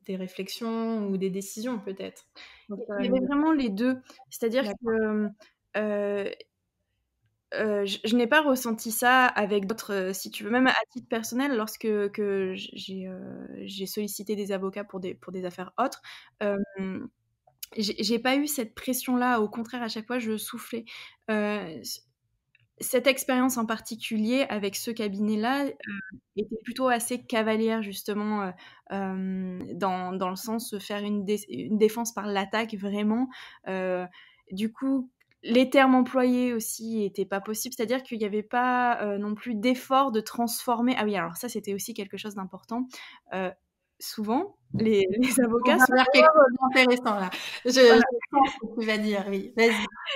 réflexions ou des décisions peut-être? Il y avait vraiment les deux. C'est-à-dire que je n'ai pas ressenti ça avec d'autres, si tu veux, même à titre personnel, lorsque j'ai sollicité des avocats pour des affaires autres. J'ai pas eu cette pression-là. Au contraire, à chaque fois, je soufflais. Cette expérience en particulier avec ce cabinet-là était plutôt assez cavalière, justement, dans le sens de faire une défense par l'attaque, vraiment. Du coup, les termes employés aussi étaient pas possibles, c'est-à-dire qu'il n'y avait pas non plus d'effort de transformer. Ah oui, alors ça, c'était aussi quelque chose d'important. Souvent, les avocats On va faire quelque chose d'intéressant là. Je sens ce que tu vas dire, oui. Vas-y.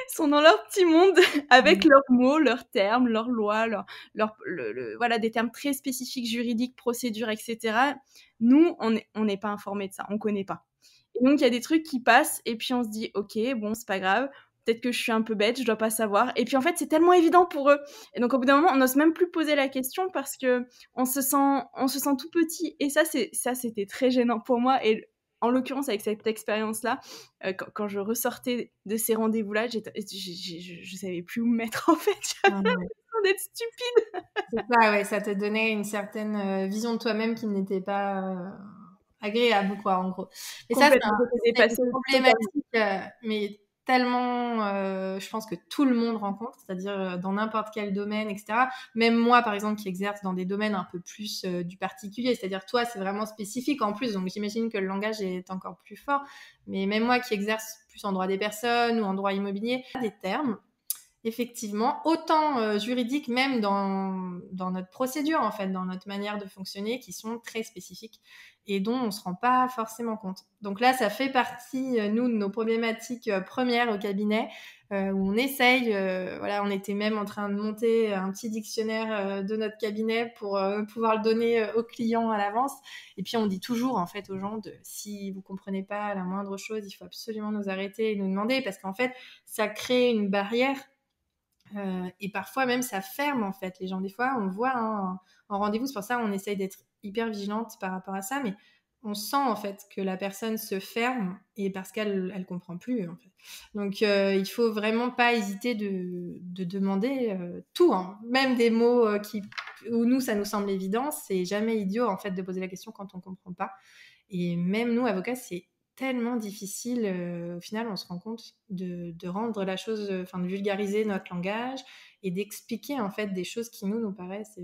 Sont dans leur petit monde avec leurs mots, leurs termes, leurs lois, voilà, des termes très spécifiques, juridiques, procédures, etc. Nous, on n'est pas informés de ça, on connaît pas. Et donc, il y a des trucs qui passent et puis on se dit, ok, bon, c'est pas grave, peut-être que je suis un peu bête, je dois pas savoir. Et puis en fait, c'est tellement évident pour eux. Et donc, au bout d'un moment, on n'ose même plus poser la question parce que on se sent tout petit. Et ça, c'était très gênant pour moi. Et en l'occurrence, avec cette expérience-là, quand je ressortais de ces rendez-vous-là, je savais plus où me mettre, en fait. J'avais l'impression d'être stupide. C'est ça, ouais, ça te donnait une certaine vision de toi-même qui n'était pas agréable, quoi, en gros. Et ça, c'est une problématique, mais tellement, je pense que tout le monde rencontre, c'est-à-dire dans n'importe quel domaine, etc. Même moi, par exemple, qui exerce dans des domaines un peu plus du particulier, c'est-à-dire toi, c'est vraiment spécifique en plus, donc j'imagine que le langage est encore plus fort. Mais même moi qui exerce plus en droit des personnes ou en droit immobilier, des termes effectivement, autant juridiques, même dans notre procédure, en fait, dans notre manière de fonctionner, qui sont très spécifiques et dont on ne se rend pas forcément compte. Donc là, ça fait partie, nous, de nos problématiques premières au cabinet, où on essaye, voilà, on était même en train de monter un petit dictionnaire de notre cabinet pour pouvoir le donner aux clients à l'avance. Et puis on dit toujours en fait aux gens si vous comprenez pas la moindre chose, il faut absolument nous arrêter et nous demander, parce qu'en fait ça crée une barrière et parfois même ça ferme en fait les gens. Des fois on voit en rendez-vous, c'est pour ça on essaye d'être hyper vigilante par rapport à ça, mais on sent en fait que la personne se ferme et parce qu'elle comprend plus en fait. Donc il faut vraiment pas hésiter de demander tout, hein. Même des mots où nous ça nous semble évident, c'est jamais idiot en fait de poser la question quand on comprend pas. Et même nous avocats, c'est tellement difficile au final on se rend compte de rendre la chose, enfin de vulgariser notre langage et d'expliquer en fait des choses qui nous paraissent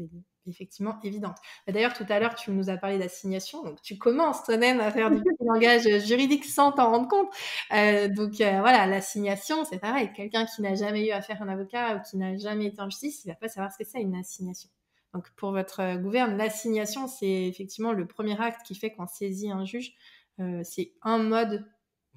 effectivement évidentes. D'ailleurs, tout à l'heure, tu nous as parlé d'assignation, donc tu commences toi-même à faire du langage juridique sans t'en rendre compte. Donc voilà, l'assignation, c'est pareil. Quelqu'un qui n'a jamais eu affaire à un avocat ou qui n'a jamais été en justice, il va pas savoir ce que c'est une assignation. Donc pour votre gouverne, l'assignation, c'est effectivement le premier acte qui fait qu'on saisit un juge. C'est un mode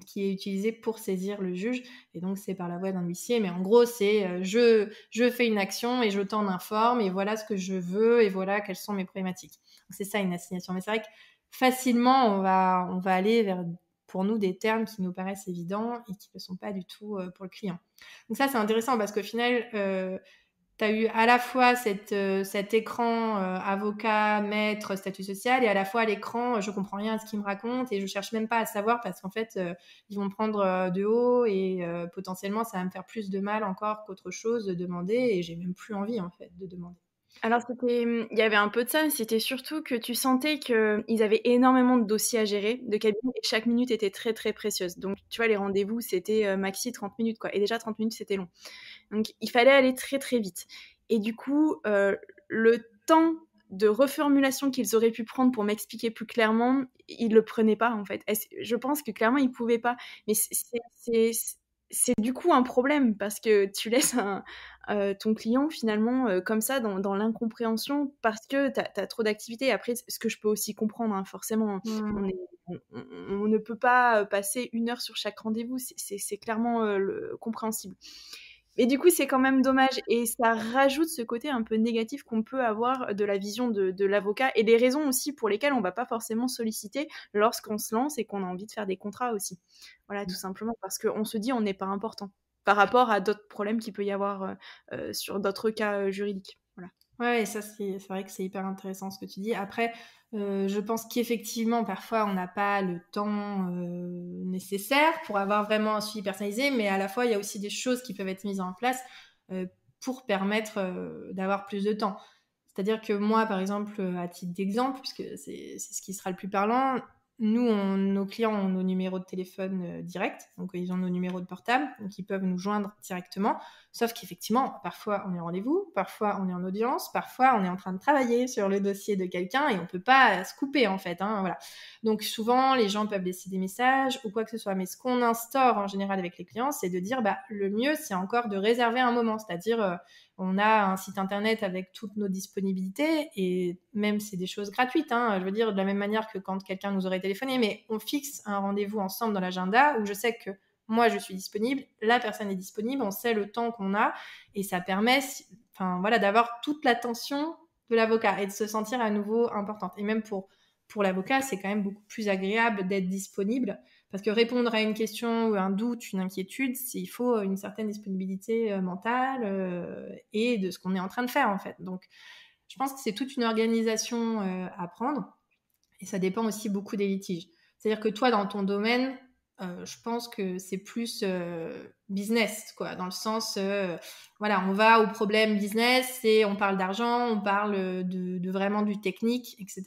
qui est utilisé pour saisir le juge, et donc c'est par la voie d'un huissier, mais en gros c'est je fais une action et je t'en informe et voilà ce que je veux et voilà quelles sont mes problématiques. Donc c'est ça une assignation. Mais c'est vrai que facilement on va aller vers pour nous des termes qui nous paraissent évidents et qui ne sont pas du tout pour le client. Donc ça c'est intéressant parce qu'au final tu as eu à la fois cet écran avocat, maître, statut social, et à la fois à l'écran, je comprends rien à ce qu'ils me racontent et je cherche même pas à savoir parce qu'en fait, ils vont me prendre de haut et potentiellement, ça va me faire plus de mal encore qu'autre chose de demander et j'ai même plus envie en fait de demander. Alors il y avait un peu de ça, mais c'était surtout que tu sentais qu'ils avaient énormément de dossiers à gérer, de cabinet, et chaque minute était très très précieuse. Donc tu vois, les rendez-vous, c'était maxi 30 minutes, quoi. Et déjà 30 minutes, c'était long. Donc il fallait aller très très vite. Et du coup, le temps de reformulation qu'ils auraient pu prendre pour m'expliquer plus clairement, ils le prenaient pas en fait. Je pense que clairement ils pouvaient pas. Mais c'est du coup un problème parce que tu laisses ton client finalement comme ça dans l'incompréhension parce que t'as trop d'activités. Après, ce que je peux aussi comprendre, hein, forcément, on ne peut pas passer 1 heure sur chaque rendez-vous. C'est clairement compréhensible. Mais du coup, c'est quand même dommage et ça rajoute ce côté un peu négatif qu'on peut avoir de la vision de l'avocat et des raisons aussi pour lesquelles on va pas forcément solliciter lorsqu'on se lance et qu'on a envie de faire des contrats aussi. Voilà, tout simplement parce qu'on se dit on n'est pas important par rapport à d'autres problèmes qu'il peut y avoir sur d'autres cas juridiques. Voilà. Ouais, et ça, c'est vrai que c'est hyper intéressant ce que tu dis. Après, je pense qu'effectivement, parfois, on n'a pas le temps nécessaire pour avoir vraiment un suivi personnalisé, mais à la fois, il y a aussi des choses qui peuvent être mises en place pour permettre d'avoir plus de temps. C'est-à-dire que moi, par exemple, à titre d'exemple, puisque c'est ce qui sera le plus parlant, nous, nos clients ont nos numéros de téléphone directs, donc ils ont nos numéros de portable, donc ils peuvent nous joindre directement. Sauf qu'effectivement, parfois on est en rendez-vous, parfois on est en audience, parfois on est en train de travailler sur le dossier de quelqu'un et on peut pas se couper en fait, hein, voilà. Donc souvent, les gens peuvent laisser des messages ou quoi que ce soit. Mais ce qu'on instaure en général avec les clients, c'est de dire, le mieux, c'est encore de réserver un moment, c'est-à-dire on a un site internet avec toutes nos disponibilités et même c'est des choses gratuites, hein, je veux dire de la même manière que quand quelqu'un nous aurait téléphoné, mais on fixe un rendez-vous ensemble dans l'agenda où je sais que moi je suis disponible, la personne est disponible, on sait le temps qu'on a et ça permet d'avoir toute l'attention de l'avocat et de se sentir à nouveau importante. Et même pour l'avocat, c'est quand même beaucoup plus agréable d'être disponible parce que répondre à une question ou un doute, une inquiétude, il faut une certaine disponibilité mentale et de ce qu'on est en train de faire en fait. Donc, je pense que c'est toute une organisation à prendre et ça dépend aussi beaucoup des litiges. C'est-à-dire que toi, dans ton domaine, je pense que c'est plus business, quoi, dans le sens, on va au problème business et on parle d'argent, on parle de vraiment du technique, etc.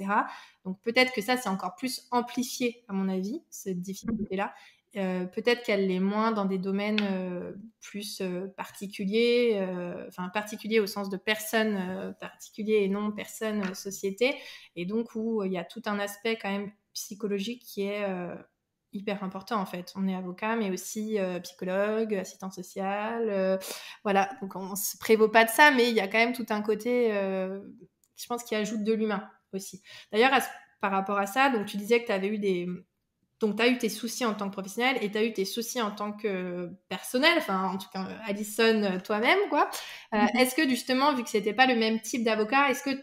Donc peut-être que ça, c'est encore plus amplifié, à mon avis, cette difficulté-là. Peut-être qu'elle l'est moins dans des domaines plus particuliers, particuliers au sens de personnes particuliers et non personnes société, et donc où il y a tout un aspect quand même psychologique qui est hyper important en fait. On est avocat, mais aussi psychologue, assistant social. Voilà, donc on ne se prévaut pas de ça, mais il y a quand même tout un côté, je pense, qui ajoute de l'humain aussi. D'ailleurs, par rapport à ça, donc tu disais que tu avais eu donc, tu as eu tes soucis en tant que professionnel et tu as eu tes soucis en tant que personnel, enfin, en tout cas, Alison, toi-même, quoi. Est-ce que, justement, vu que c'était pas le même type d'avocat, est-ce que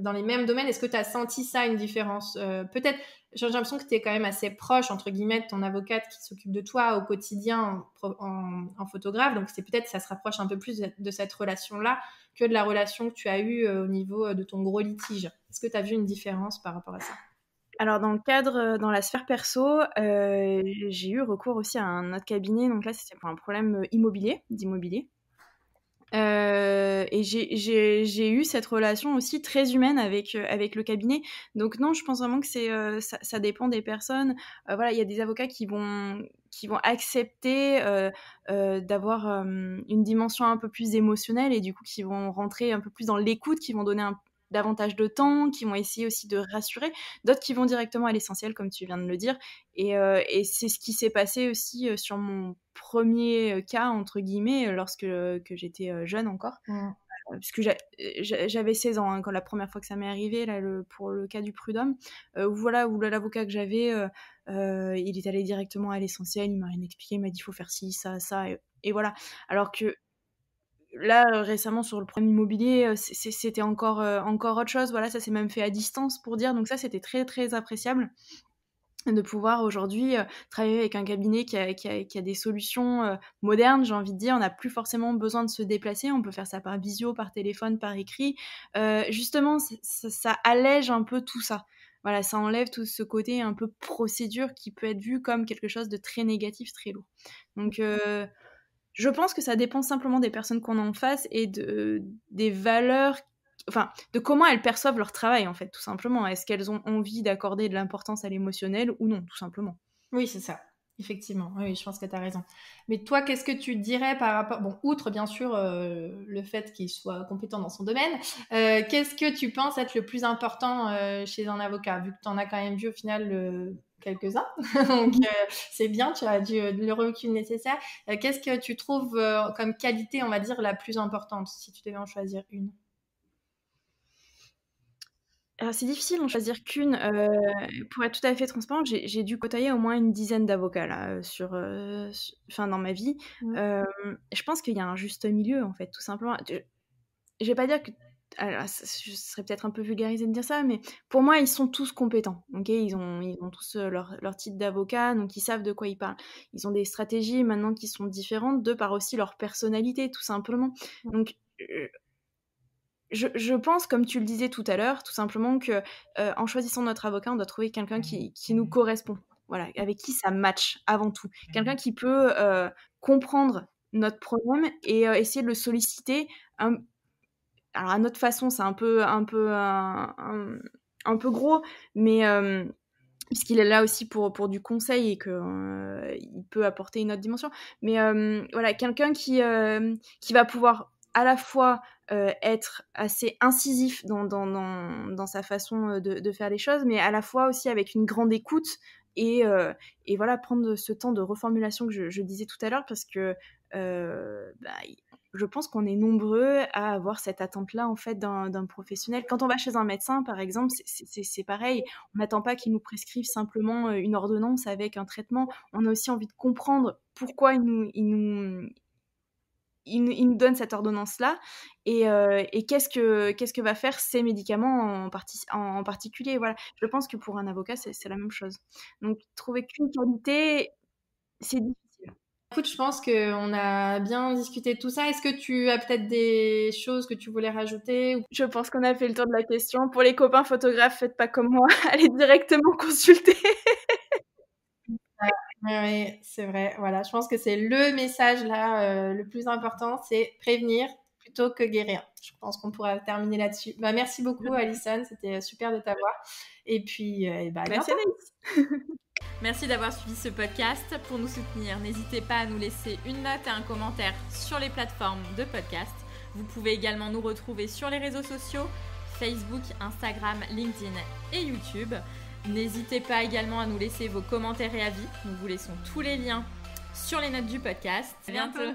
dans les mêmes domaines, est-ce que tu as senti ça, une différence? Peut-être, j'ai l'impression que tu es quand même assez proche, entre guillemets, de ton avocate qui s'occupe de toi au quotidien en photographe, donc ça se rapproche un peu plus de cette relation-là que de la relation que tu as eue au niveau de ton gros litige. Est-ce que tu as vu une différence par rapport à ça? Alors dans la sphère perso, j'ai eu recours aussi à un autre cabinet, donc là c'était pour un problème d'immobilier. Et j'ai eu cette relation aussi très humaine avec le cabinet. Donc non, je pense vraiment que ça dépend des personnes. Voilà, il y a des avocats qui vont accepter d'avoir une dimension un peu plus émotionnelle et du coup qui vont rentrer un peu plus dans l'écoute, qui vont donner davantage de temps, qui vont essayer aussi de rassurer, d'autres qui vont directement à l'essentiel, comme tu viens de le dire. Et c'est ce qui s'est passé aussi sur mon premier cas, entre guillemets, lorsque que j'étais jeune encore. Puisque j'avais 16 ans quand la première fois que ça m'est arrivé, là, pour le cas du prud'homme, où l'avocat que j'avais, il est allé directement à l'essentiel, il m'a rien expliqué, il m'a dit il faut faire ci, ça, ça, et voilà. Alors que là, récemment, sur le problème immobilier, c'était encore autre chose. Voilà, ça s'est même fait à distance, pour dire. Donc ça, c'était très, très appréciable de pouvoir aujourd'hui travailler avec un cabinet qui a des solutions modernes, j'ai envie de dire. On n'a plus forcément besoin de se déplacer. On peut faire ça par visio, par téléphone, par écrit. Justement, ça allège un peu tout ça. Voilà, ça enlève tout ce côté un peu procédure qui peut être vu comme quelque chose de très négatif, très lourd. Donc... je pense que ça dépend simplement des personnes qu'on a en face et des valeurs, enfin, de comment elles perçoivent leur travail, en fait, tout simplement. Est-ce qu'elles ont envie d'accorder de l'importance à l'émotionnel ou non, tout simplement. Oui, c'est ça. Effectivement, oui, je pense que tu as raison. Mais toi, qu'est-ce que tu dirais par rapport... Bon, outre, bien sûr, le fait qu'il soit compétent dans son domaine, qu'est-ce que tu penses être le plus important chez un avocat, vu que tu en as quand même vu, au final, quelques-uns. Donc, c'est bien, tu as le recul nécessaire. Qu'est-ce que tu trouves comme qualité, on va dire, la plus importante, si tu devais en choisir une? Alors, c'est difficile d'en choisir qu'une. Pour être tout à fait transparente, j'ai dû côtoyer au moins une dizaine d'avocats là, dans ma vie. Je pense qu'il y a un juste milieu, en fait, tout simplement. Je vais pas dire que... Alors, je serais peut-être un peu vulgarisée de dire ça, mais pour moi, ils sont tous compétents. Okay, ils ont tous leur titre d'avocat, donc ils savent de quoi ils parlent. Ils ont des stratégies maintenant qui sont différentes, de par aussi leur personnalité, tout simplement. Donc... Je pense, comme tu le disais tout à l'heure, tout simplement que en choisissant notre avocat, on doit trouver quelqu'un qui nous correspond, voilà, avec qui ça match avant tout. Quelqu'un qui peut comprendre notre problème et essayer de le solliciter. Alors à notre façon, c'est un peu gros, mais puisqu'il est là aussi pour du conseil et qu'il peut apporter une autre dimension. Mais voilà, quelqu'un qui va pouvoir à la fois être assez incisif dans sa façon de faire les choses, mais à la fois aussi avec une grande écoute et voilà, prendre ce temps de reformulation que je disais tout à l'heure, parce que je pense qu'on est nombreux à avoir cette attente-là, en fait, d'un professionnel. Quand on va chez un médecin, par exemple, c'est pareil. On n'attend pas qu'il nous prescrive simplement une ordonnance avec un traitement. On a aussi envie de comprendre pourquoi il nous donne cette ordonnance-là et qu'est-ce que va faire ces médicaments en particulier. Voilà. Je pense que pour un avocat, c'est la même chose. Donc, trouver qu'une qualité, c'est difficile. Écoute, je pense qu'on a bien discuté de tout ça. Est-ce que tu as peut-être des choses que tu voulais rajouter? Je pense qu'on a fait le tour de la question. Pour les copains photographes, faites pas comme moi, allez directement consulter. Oui, c'est vrai. Voilà, je pense que c'est le message là, le plus important, c'est prévenir plutôt que guérir. Je pense qu'on pourra terminer là-dessus. Merci beaucoup, Alison. C'était super de t'avoir. Et puis, à bientôt. Merci d'avoir suivi ce podcast. Pour nous soutenir, n'hésitez pas à nous laisser une note et un commentaire sur les plateformes de podcast. Vous pouvez également nous retrouver sur les réseaux sociaux, Facebook, Instagram, LinkedIn et YouTube. N'hésitez pas également à nous laisser vos commentaires et avis. Nous vous laissons tous les liens sur les notes du podcast. À bientôt.